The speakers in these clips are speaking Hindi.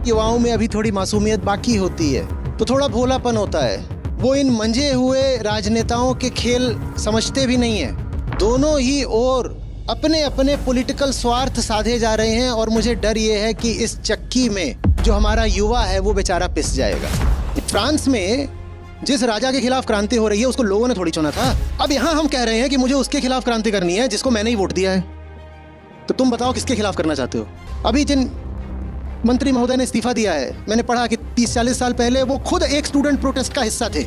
युवाओं में अभी थोड़ी मासूमियत बाकी होती है, तो थोड़ा भोलापन होता है। वो इन मंजे हुए राजनेताओं के खेल समझते भी नहीं है। दोनों ही ओर अपने अपने पॉलिटिकल स्वार्थ साधे जा रहे हैं और मुझे डर ये है कि इस चक्की में जो हमारा युवा है वो बेचारा पिस जाएगा। फ्रांस में जिस राजा के खिलाफ क्रांति हो रही है उसको लोगों ने थोड़ी चुना था। अब यहाँ हम कह रहे हैं कि मुझे उसके खिलाफ क्रांति करनी है जिसको मैंने ही वोट दिया है। तो तुम बताओ किसके खिलाफ करना चाहते हो? अभी जिन मंत्री महोदय ने इस्तीफा दिया है, मैंने पढ़ा कि 30-40 साल पहले वो खुद एक स्टूडेंट प्रोटेस्ट का हिस्सा थे,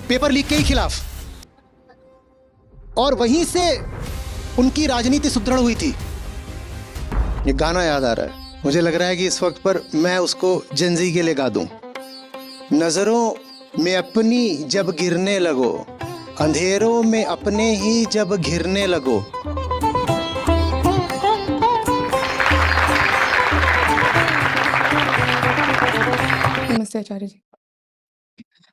पेपर लीक के ही खिलाफ, और वहीं से उनकी राजनीति सुदृढ़ हुई थी। ये गाना याद आ रहा है, मुझे लग रहा है कि इस वक्त पर मैं उसको जेनजी के लिए गा दूं। नजरों में अपनी जब गिरने लगो, अंधेरों में अपने ही जब घिरने लगो। नमस्ते आचार्य जी।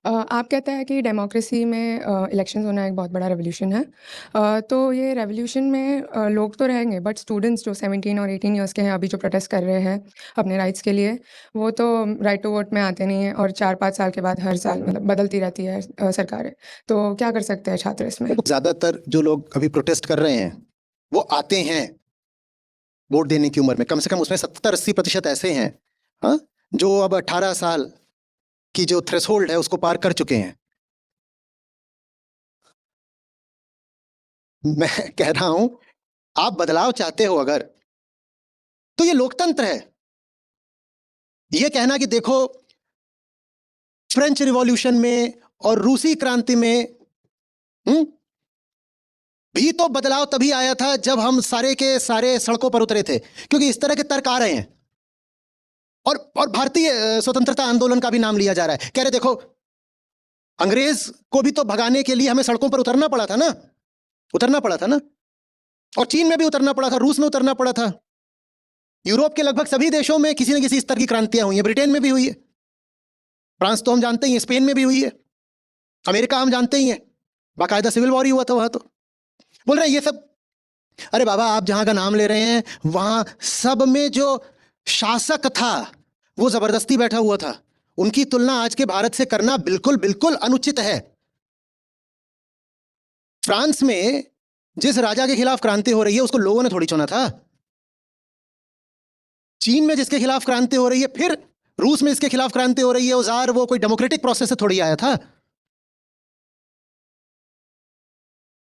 आप कहते हैं कि डेमोक्रेसी में इलेक्शंस होना एक बहुत बड़ा रेवोल्यूशन है। तो ये रेवोल्यूशन में लोग तो रहेंगे, बट स्टूडेंट्स जो 17 और 18 इयर्स के हैं अभी जो प्रोटेस्ट कर रहे हैं अपने राइट्स के लिए, वो तो राइट टू वोट में आते नहीं हैं और 4-5 साल के बाद हर साल मतलब बदलती रहती है सरकारें। तो क्या कर सकते हैं छात्र इसमें? ज्यादातर जो लोग अभी प्रोटेस्ट कर रहे हैं वो आते हैं वोट देने की उम्र में। कम से कम उसमें 70-80% ऐसे हैं, हाँ, जो अब 18 साल की जो थ्रेशोल्ड है उसको पार कर चुके हैं। मैं कह रहा हूं, आप बदलाव चाहते हो अगर, तो ये लोकतंत्र है। ये कहना कि देखो फ्रेंच रिवॉल्यूशन में और रूसी क्रांति में भी तो बदलाव तभी आया था जब हम सारे के सारे सड़कों पर उतरे थे, क्योंकि इस तरह के तर्क आ रहे हैं। और भारतीय स्वतंत्रता आंदोलन का भी नाम लिया जा रहा है। कह रहे देखो अंग्रेज को भी तो भगाने के लिए हमें सड़कों पर उतरना पड़ा था ना, और चीन में भी उतरना पड़ा था, रूस में उतरना पड़ा था। यूरोप के लगभग सभी देशों में किसी न किसी स्तर की क्रांतियां हुई हैं। ब्रिटेन में भी हुई है, फ्रांस तो हम जानते ही हैं, स्पेन में भी हुई है, अमेरिका हम जानते ही हैं, बाकायदा सिविल वॉर ही हुआ था वहां। तो बोल रहे हैं ये सब, अरे बाबा आप जहां का नाम ले रहे हैं वहां सब में जो शासक था वो जबरदस्ती बैठा हुआ था। उनकी तुलना आज के भारत से करना बिल्कुल बिल्कुल अनुचित है। फ्रांस में जिस राजा के खिलाफ क्रांति हो रही है उसको लोगों ने थोड़ी चुना था। चीन में जिसके खिलाफ क्रांति हो रही है, फिर रूस में जिसके खिलाफ क्रांति हो रही है, उजार वो कोई डेमोक्रेटिक प्रोसेस से थोड़ी आया था।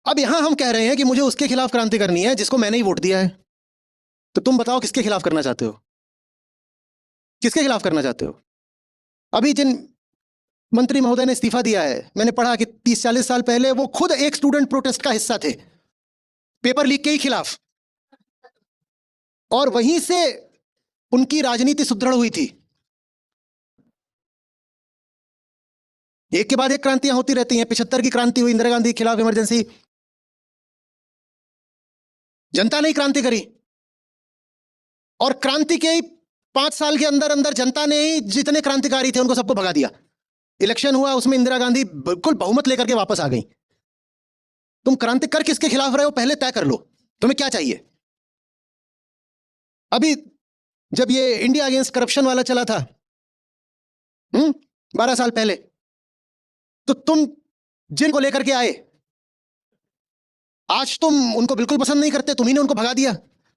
अब यहां हम कह रहे हैं कि मुझे उसके खिलाफ क्रांति करनी है जिसको मैंने ही वोट दिया है। तो तुम बताओ किसके खिलाफ करना चाहते हो? किसके खिलाफ करना चाहते हो? अभी जिन मंत्री महोदय ने इस्तीफा दिया है, मैंने पढ़ा कि 30-40 साल पहले वो खुद एक स्टूडेंट प्रोटेस्ट का हिस्सा थे, पेपर लीक के ही खिलाफ, और वहीं से उनकी राजनीति सुदृढ़ हुई थी। एक के बाद एक क्रांतियां होती रहती हैं। 75 की क्रांति हुई, इंदिरा गांधी के खिलाफ इमरजेंसी, जनता ने ही क्रांति करी, और क्रांति के ही 5 साल के अंदर अंदर जनता ने ही जितने क्रांतिकारी थे उनको सबको भगा दिया। इलेक्शन हुआ, उसमें इंदिरा गांधी बिल्कुल बहुमत लेकर के वापस आ गई। तुम क्रांति कर किसके खिलाफ रहे हो पहले तय कर लो, तुम्हें क्या चाहिए। अभी जब ये इंडिया अगेंस्ट करप्शन वाला चला था 12 साल पहले, तो तुम जिनको लेकर के आए आज तुम उनको बिल्कुल पसंद नहीं करते, तुम्ही ने उनको भगा दिया।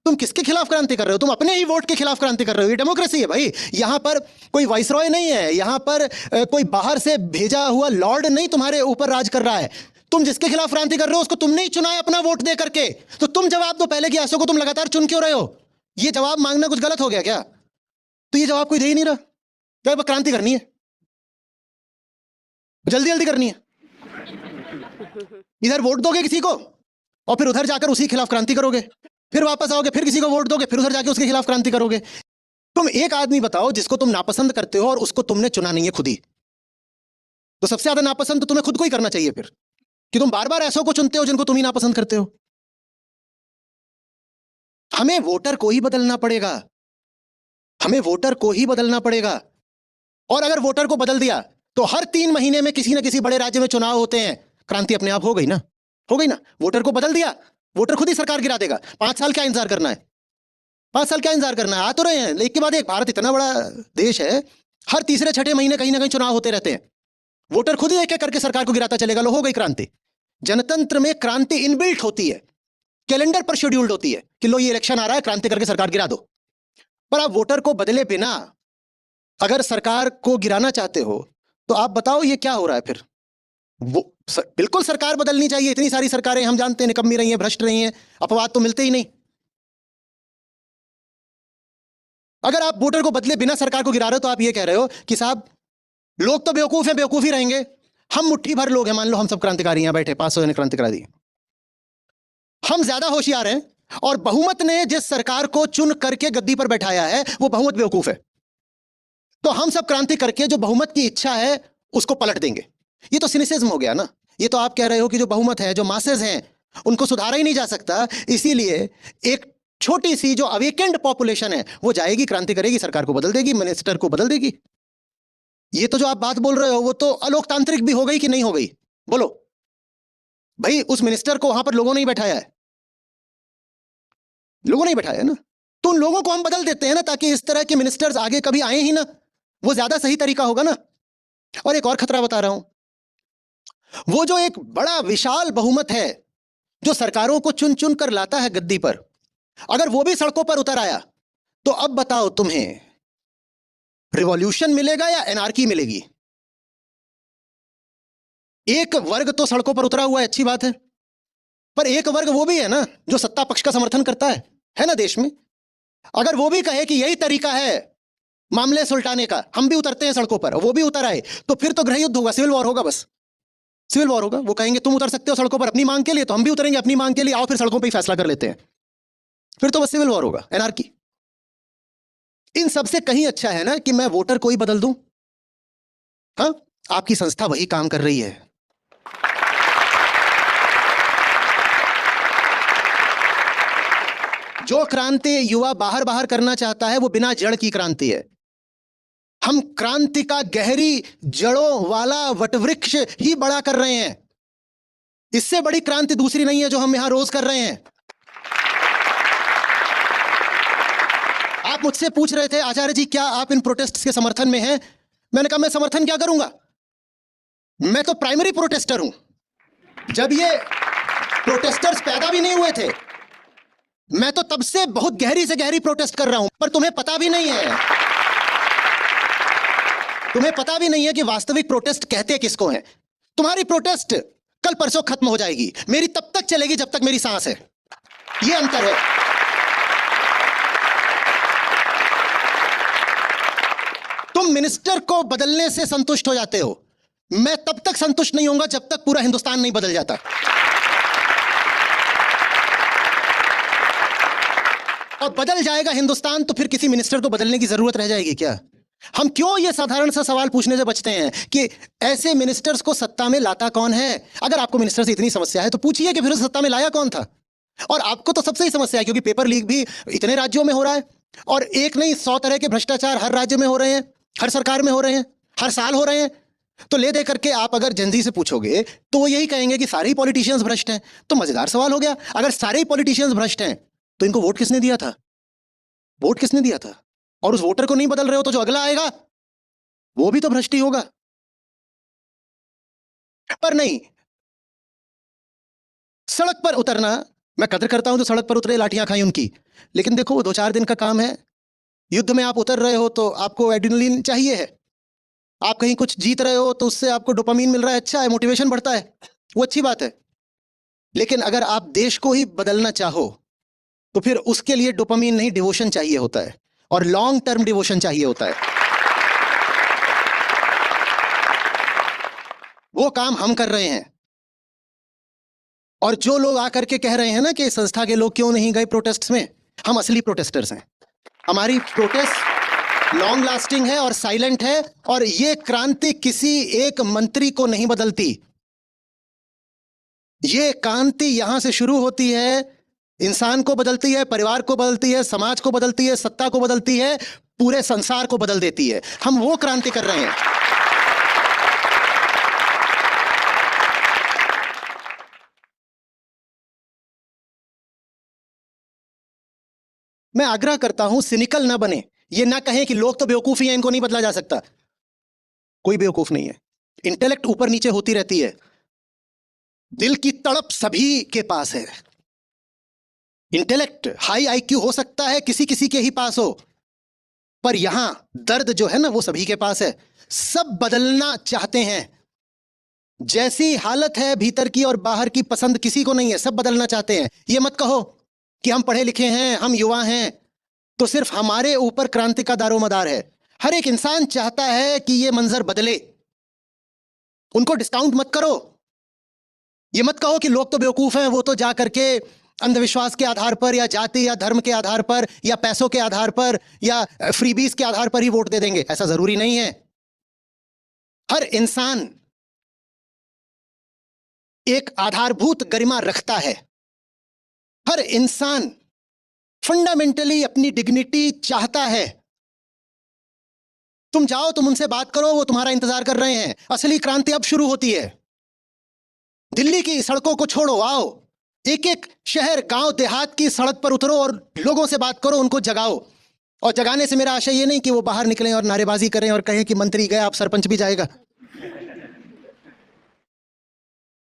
तुम किसके खिलाफ क्रांति कर रहे हो? तुम अपने ही वोट के खिलाफ क्रांति कर रहे हो। ये डेमोक्रेसी है भाई, यहां पर कोई वाइसरॉय नहीं है, यहां पर कोई बाहर से भेजा हुआ लॉर्ड नहीं तुम्हारे ऊपर राज कर रहा है। तुम जिसके खिलाफ क्रांति कर रहे हो उसको तुमने ही चुना है अपना वोट दे करके। तो तुम जवाब दो पहले कि आंसू को तुम लगातार चुन क्यों रहे हो? ये जवाब मांगना कुछ गलत हो गया क्या? तो ये जवाब कोई दे ही नहीं रहा। क्या क्रांति करनी है, जल्दी जल्दी करनी है। इधर वोट दोगे किसी को और फिर उधर जाकर उसी खिलाफ क्रांति करोगे, फिर वापस आओगे, फिर किसी को वोट दोगे, फिर उधर जाके उसके खिलाफ क्रांति करोगे। तुम एक आदमी बताओ जिसको तुम नापसंद करते हो और उसको तुमने चुना नहीं है खुद ही, तो सबसे ज्यादा नापसंद तो तुम्हें खुद को ही करना चाहिए फिर, कि तुम बार बार ऐसों को चुनते हो जिनको तुम ही नापसंद करते हो। हमें वोटर को ही बदलना पड़ेगा, हमें वोटर को ही बदलना पड़ेगा। और अगर वोटर को बदल दिया तो हर 3 महीने में किसी न किसी बड़े राज्य में चुनाव होते हैं, क्रांति अपने आप हो गई ना, हो गई ना। वोटर को बदल दिया, वोटर खुद ही सरकार गिरा देगा। 5 साल क्या इंतजार करना है? 5 साल क्या इंतजार करना है, आ तो रहे हैं। एक के बाद एक, भारत इतना बड़ा देश है, हर तीसरे छठे महीने कहीं ना कहीं चुनाव होते रहते हैं। वोटर खुद ही एक एक करके सरकार को गिराता चलेगा, लो हो गई क्रांति। जनतंत्र में क्रांति इनबिल्ट होती है, कैलेंडर पर शेड्यूल्ड होती है कि लो ये इलेक्शन आ रहा है, क्रांति करके सरकार गिरा दो। पर आप वोटर को बदले बिना अगर सरकार को गिराना चाहते हो तो आप बताओ ये क्या हो रहा है फिर। बिल्कुल सरकार बदलनी चाहिए, इतनी सारी सरकारें हम जानते हैं निकम्मी रही हैं, भ्रष्ट रही हैं, अपवाद तो मिलते ही नहीं। अगर आप वोटर को बदले बिना सरकार को गिरा रहे हो तो आप ये कह रहे हो कि साहब लोग तो बेवकूफ हैं, बेवकूफ ही रहेंगे, हम मुट्ठी भर लोग हैं, मान लो हम सब क्रांतिकारी यहाँ बैठे, 500 ने क्रांति करा दी, हम ज्यादा होशियार हैं और बहुमत ने जिस सरकार को चुन करके गद्दी पर बैठाया है वो बहुमत बेवकूफ है, तो हम सब क्रांति करके जो बहुमत की इच्छा है उसको पलट देंगे। ये तो सिनिसिज्म हो गया ना। ये तो आप कह रहे हो कि जो बहुमत है, जो मासेस हैं, उनको सुधारा ही नहीं जा सकता, इसीलिए एक छोटी सी जो अवेकेंड पॉपुलेशन है वो जाएगी, क्रांति करेगी, सरकार को बदल देगी, मिनिस्टर को बदल देगी। ये तो जो आप बात बोल रहे हो वो तो अलोकतांत्रिक भी हो गई कि नहीं हो गई? बोलो भाई, उस मिनिस्टर को वहां पर लोगों ने ही बैठाया है, लोगों ने ही बैठाया है ना, तो उन लोगों को हम बदल देते हैं ना, ताकि इस तरह के मिनिस्टर्स आगे कभी आए ही ना, वो ज्यादा सही तरीका होगा ना। और एक और खतरा बता रहा हूं, वो जो एक बड़ा विशाल बहुमत है जो सरकारों को चुन चुन कर लाता है गद्दी पर, अगर वो भी सड़कों पर उतर आया तो अब बताओ तुम्हें रिवॉल्यूशन मिलेगा या एनार्की मिलेगी? एक वर्ग तो सड़कों पर उतरा हुआ है, अच्छी बात है, पर एक वर्ग वो भी है ना जो सत्ता पक्ष का समर्थन करता है ना देश में। अगर वो भी कहे कि यही तरीका है मामले सुलटाने का, हम भी उतरते हैं सड़कों पर, वो भी उतर आए, तो फिर तो गृह युद्ध होगा, सिविल वॉर होगा, बस सिविल वॉर होगा। वो कहेंगे तुम उतर सकते हो सड़कों पर अपनी मांग के लिए, तो हम भी उतरेंगे अपनी मांग के लिए, आओ फिर सड़कों पर ही फैसला कर लेते हैं, फिर तो बस सिविल वॉर होगा, एनार्की। इन सबसे कहीं अच्छा है ना कि मैं वोटर को ही बदल दूं। हाँ, आपकी संस्था वही काम कर रही है। जो क्रांति युवा बाहर बाहर करना चाहता है वो बिना जड़ की क्रांति है। हम क्रांति का गहरी जड़ों वाला वटवृक्ष ही बड़ा कर रहे हैं, इससे बड़ी क्रांति दूसरी नहीं है जो हम यहां रोज कर रहे हैं। आप मुझसे पूछ रहे थे आचार्य जी क्या आप इन प्रोटेस्ट के समर्थन में हैं? मैंने कहा मैं समर्थन क्या करूंगा, मैं तो प्राइमरी प्रोटेस्टर हूं। जब ये प्रोटेस्टर्स पैदा भी नहीं हुए थे मैं तो तब से बहुत गहरी से गहरी प्रोटेस्ट कर रहा हूं, पर तुम्हें पता भी नहीं है, तुम्हें पता भी नहीं है कि वास्तविक प्रोटेस्ट कहते किसको हैं। तुम्हारी प्रोटेस्ट कल परसों खत्म हो जाएगी, मेरी तब तक चलेगी जब तक मेरी सांस है, ये अंतर है। तुम मिनिस्टर को बदलने से संतुष्ट हो जाते हो, मैं तब तक संतुष्ट नहीं होऊंगा जब तक पूरा हिंदुस्तान नहीं बदल जाता। और बदल जाएगा हिंदुस्तान तो फिर किसी मिनिस्टर को बदलने की जरूरत रह जाएगी क्या? हम क्यों ये साधारण सा सवाल पूछने से बचते हैं कि ऐसे मिनिस्टर्स को सत्ता में लाता कौन है? अगर आपको मिनिस्टर से इतनी समस्या है तो पूछिए कि फिर सत्ता में लाया कौन था। और आपको तो सबसे ही समस्या है क्योंकि पेपर लीक भी इतने राज्यों में हो रहा है, और एक नहीं 100 तरह के भ्रष्टाचार हर राज्य में हो रहे हैं, हर सरकार में हो रहे हैं, हर साल हो रहे हैं। तो ले दे करके आप अगर जनजी से पूछोगे तो वो यही कहेंगे कि सारे ही पॉलिटिशियंस भ्रष्ट हैं। तो मजेदार सवाल हो गया, अगर सारे ही पॉलिटिशियंस भ्रष्ट हैं तो इनको वोट किसने दिया था? वोट किसने दिया था? और उस वोटर को नहीं बदल रहे हो तो जो अगला आएगा वो भी तो भ्रष्ट ही होगा। पर नहीं, सड़क पर उतरना, मैं कदर करता हूं जो सड़क पर उतरे, लाठियां खाई उनकी, लेकिन देखो वो 2-4 दिन का काम है। युद्ध में आप उतर रहे हो तो आपको एड्रेनलिन चाहिए है, आप कहीं कुछ जीत रहे हो तो उससे आपको डोपामीन मिल रहा है, अच्छा है, मोटिवेशन बढ़ता है, वो अच्छी बात है। लेकिन अगर आप देश को ही बदलना चाहो तो फिर उसके लिए डोपामीन नहीं डिवोशन चाहिए होता है, और लॉन्ग टर्म डिवोशन चाहिए होता है। वो काम हम कर रहे हैं। और जो लोग आकर के कह रहे हैं ना कि संस्था के लोग क्यों नहीं गए प्रोटेस्ट में, हम असली प्रोटेस्टर्स हैं। हमारी प्रोटेस्ट लॉन्ग लास्टिंग है और साइलेंट है, और ये क्रांति किसी एक मंत्री को नहीं बदलती। ये क्रांति यहां से शुरू होती है, इंसान को बदलती है, परिवार को बदलती है, समाज को बदलती है, सत्ता को बदलती है, पूरे संसार को बदल देती है। हम वो क्रांति कर रहे हैं। मैं आग्रह करता हूं सिनिकल ना बने, ये ना कहें कि लोग तो बेवकूफ ही हैं, इनको नहीं बदला जा सकता। कोई बेवकूफ नहीं है, इंटेलेक्ट ऊपर नीचे होती रहती है, दिल की तड़प सभी के पास है। इंटेलेक्ट हाई आईक्यू हो सकता है, किसी किसी के ही पास हो, पर यहां दर्द जो है ना वो सभी के पास है। सब बदलना चाहते हैं, जैसी हालत है भीतर की और बाहर की पसंद किसी को नहीं है, सब बदलना चाहते हैं। ये मत कहो कि हम पढ़े लिखे हैं, हम युवा हैं, तो सिर्फ हमारे ऊपर क्रांति का दारोमदार है। हर एक इंसान चाहता है कि ये मंजर बदले। उनको डिस्काउंट मत करो। ये मत कहो कि लोग तो बेवकूफ हैं, वो तो जा करके अंधविश्वास के आधार पर या जाति या धर्म के आधार पर या पैसों के आधार पर या फ्रीबीज के आधार पर ही वोट दे देंगे। ऐसा जरूरी नहीं है। हर इंसान एक आधारभूत गरिमा रखता है। हर इंसान फंडामेंटली अपनी डिग्निटी चाहता है। तुम जाओ, तुम उनसे बात करो, वो तुम्हारा इंतजार कर रहे हैं। असली क्रांति अब शुरू होती है। दिल्ली की सड़कों को छोड़ो, आओ एक एक शहर गांव देहात की सड़क पर उतरो और लोगों से बात करो, उनको जगाओ। और जगाने से मेरा आशय ये नहीं कि वो बाहर निकलें और नारेबाजी करें और कहें कि मंत्री गए, आप सरपंच भी जाएगा।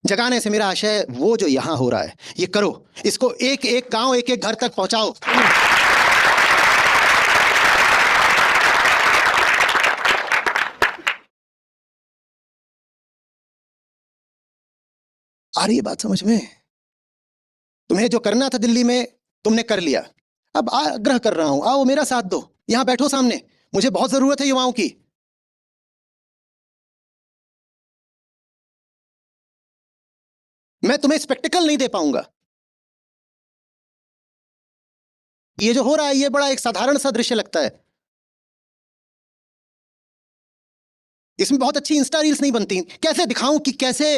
जगाने से मेरा आशय वो जो यहां हो रहा है ये करो, इसको एक एक गांव एक एक घर तक पहुंचाओ। आ रही है बात समझ में? तुम्हें जो करना था दिल्ली में तुमने कर लिया। अब आग्रह कर रहा हूं, आओ मेरा साथ दो, यहां बैठो सामने। मुझे बहुत जरूरत है युवाओं की। मैं तुम्हें स्पेक्टिकल नहीं दे पाऊंगा। ये जो हो रहा है ये बड़ा एक साधारण सा दृश्य लगता है। इसमें बहुत अच्छी इंस्टा रील्स नहीं बनती। कैसे दिखाऊं कि कैसे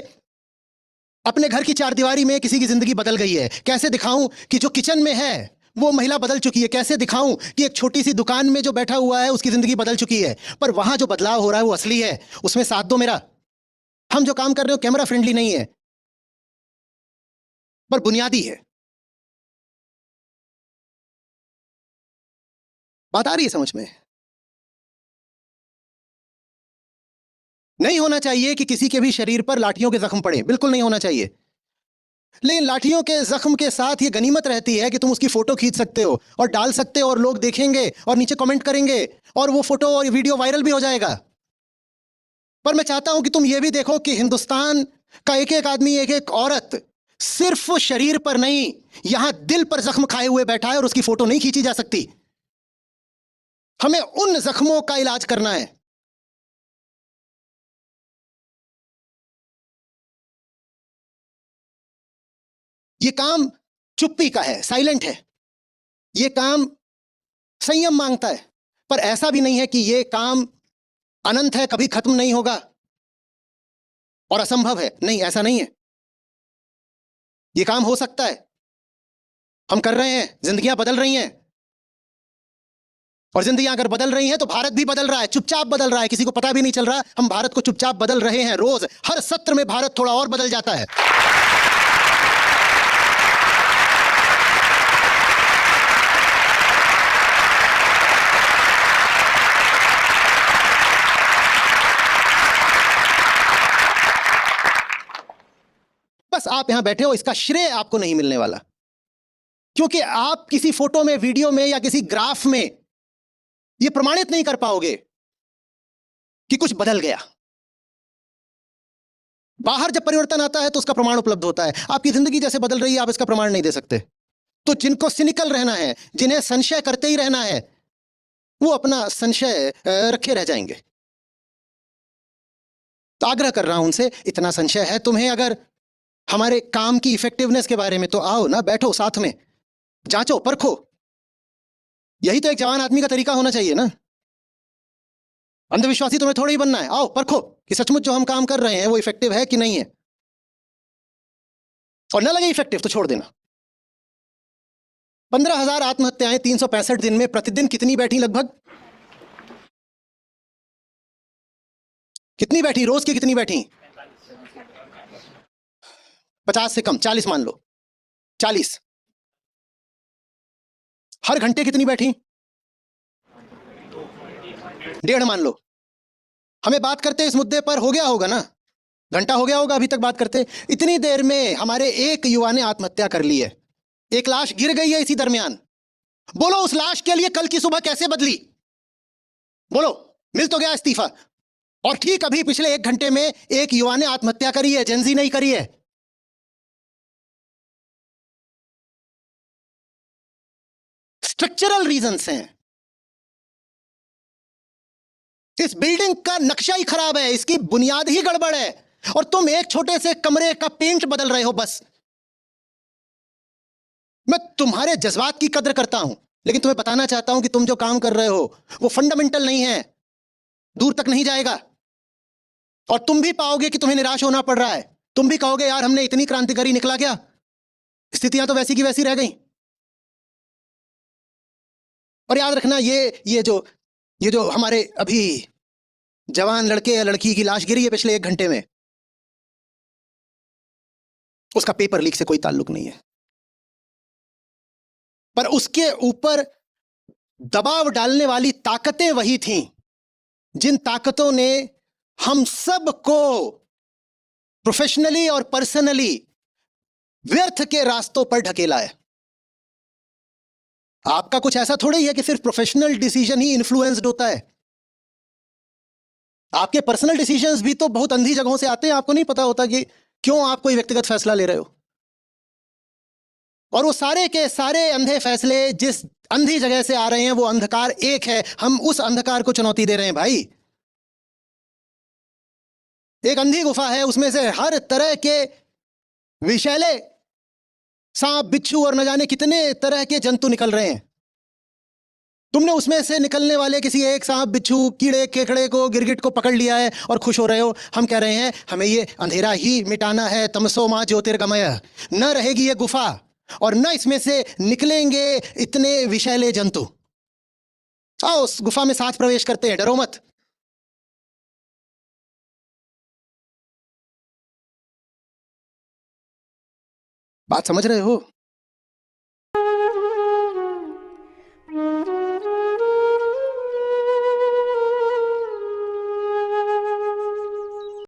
अपने घर की चारदीवारी में किसी की जिंदगी बदल गई है। कैसे दिखाऊं कि जो किचन में है वो महिला बदल चुकी है। कैसे दिखाऊं कि एक छोटी सी दुकान में जो बैठा हुआ है उसकी जिंदगी बदल चुकी है। पर वहां जो बदलाव हो रहा है वो असली है, उसमें साथ दो मेरा। हम जो काम कर रहे हो कैमरा फ्रेंडली नहीं है, पर बुनियादी है। बात आ रही है समझ में? नहीं होना चाहिए कि किसी के भी शरीर पर लाठियों के जख्म पड़े, बिल्कुल नहीं होना चाहिए। लेकिन लाठियों के जख्म के साथ ये गनीमत रहती है कि तुम उसकी फोटो खींच सकते हो और डाल सकते हो और लोग देखेंगे और नीचे कमेंट करेंगे और वो फोटो और वीडियो वायरल भी हो जाएगा। पर मैं चाहता हूं कि तुम ये भी देखो कि हिंदुस्तान का एक एक आदमी, एक एक औरत सिर्फ शरीर पर नहीं, यहां दिल पर जख्म खाए हुए बैठा है और उसकी फोटो नहीं खींची जा सकती। हमें उन जख्मों का इलाज करना है। ये काम चुप्पी का है, साइलेंट है। ये काम संयम मांगता है। पर ऐसा भी नहीं है कि ये काम अनंत है, कभी खत्म नहीं होगा और असंभव है। नहीं, ऐसा नहीं है। ये काम हो सकता है, हम कर रहे हैं। जिंदगियां बदल रही हैं और जिंदगियां अगर बदल रही हैं तो भारत भी बदल रहा है। चुपचाप बदल रहा है, किसी को पता भी नहीं चल रहा। हम भारत को चुपचाप बदल रहे हैं। रोज हर सत्र में भारत थोड़ा और बदल जाता है। बस आप यहां बैठे हो, इसका श्रेय आपको नहीं मिलने वाला, क्योंकि आप किसी फोटो में, वीडियो में या किसी ग्राफ में यह प्रमाणित नहीं कर पाओगे कि कुछ बदल गया। बाहर जब परिवर्तन आता है तो उसका प्रमाण उपलब्ध होता है। आपकी जिंदगी जैसे बदल रही है आप इसका प्रमाण नहीं दे सकते। तो जिनको सिनिकल रहना है, जिन्हें संशय करते ही रहना है, वो अपना संशय रखे रह जाएंगे। तो आग्रह कर रहा हूं उनसे, इतना संशय है तुम्हें अगर हमारे काम की इफेक्टिवनेस के बारे में, तो आओ ना, बैठो साथ में, जांचो परखो। यही तो एक जवान आदमी का तरीका होना चाहिए ना। अंधविश्वासी तुम्हें थोड़ा ही बनना है। आओ परखो कि सचमुच जो हम काम कर रहे हैं वो इफेक्टिव है कि नहीं है। और न लगे इफेक्टिव तो छोड़ देना। 15,000 आत्महत्याएं 365 दिन में प्रतिदिन कितनी बैठी? लगभग कितनी बैठी? रोज की कितनी बैठी? 50 से कम, 40 मान लो। 40 हर घंटे कितनी बैठी? 1.5 मान लो। हमें बात करते इस मुद्दे पर हो गया होगा ना, घंटा हो गया होगा अभी तक बात करते। इतनी देर में हमारे एक युवा ने आत्महत्या कर ली है, एक लाश गिर गई है इसी दरमियान। बोलो उस लाश के लिए कल की सुबह कैसे बदली? बोलो, मिल तो गया इस्तीफा। और ठीक अभी पिछले 1 घंटे में एक युवा ने आत्महत्या करी है, जेंजी नहीं करी है। स्ट्रक्चरल रीजंस हैं। इस बिल्डिंग का नक्शा ही खराब है, इसकी बुनियाद ही गड़बड़ है, और तुम एक छोटे से कमरे का पेंट बदल रहे हो बस। मैं तुम्हारे जज्बात की कद्र करता हूं, लेकिन तुम्हें बताना चाहता हूं कि तुम जो काम कर रहे हो वो फंडामेंटल नहीं है, दूर तक नहीं जाएगा। और तुम भी पाओगे कि तुम्हें निराश होना पड़ रहा है। तुम भी कहोगे यार हमने इतनी क्रांतिकारी निकला क्या, स्थितियां तो वैसी की वैसी रह गई। और याद रखना ये जो हमारे अभी जवान लड़के या लड़की की लाश गिरी है पिछले 1 घंटे में, उसका पेपर लीक से कोई ताल्लुक नहीं है, पर उसके ऊपर दबाव डालने वाली ताकतें वही थीं जिन ताकतों ने हम सबको प्रोफेशनली और पर्सनली व्यर्थ के रास्तों पर ढकेला है। आपका कुछ ऐसा थोड़ा ही है कि सिर्फ प्रोफेशनल डिसीजन ही इन्फ्लुएंस्ड होता है। आपके पर्सनल डिसीजंस भी तो बहुत अंधी जगहों से आते हैं, आपको नहीं पता होता कि क्यों आप कोई व्यक्तिगत फैसला ले रहे हो। और वो सारे के सारे अंधे फैसले जिस अंधी जगह से आ रहे हैं वो अंधकार एक है, हम उस अंधकार को चुनौती दे रहे हैं भाई। एक अंधी गुफा है, उसमें से हर तरह के विषैले सांप बिच्छू और न जाने कितने तरह के जंतु निकल रहे हैं। तुमने उसमें से निकलने वाले किसी एक सांप बिच्छू कीड़े केकड़े को गिरगिट को पकड़ लिया है और खुश हो रहे हो। हम कह रहे हैं हमें ये अंधेरा ही मिटाना है, तमसो मां ज्योतिर्गमय। न रहेगी ये गुफा और न इसमें से निकलेंगे इतने विषैले जंतु। आओ उस गुफा में साथ प्रवेश करते हैं, डरो मत। बात समझ रहे हो?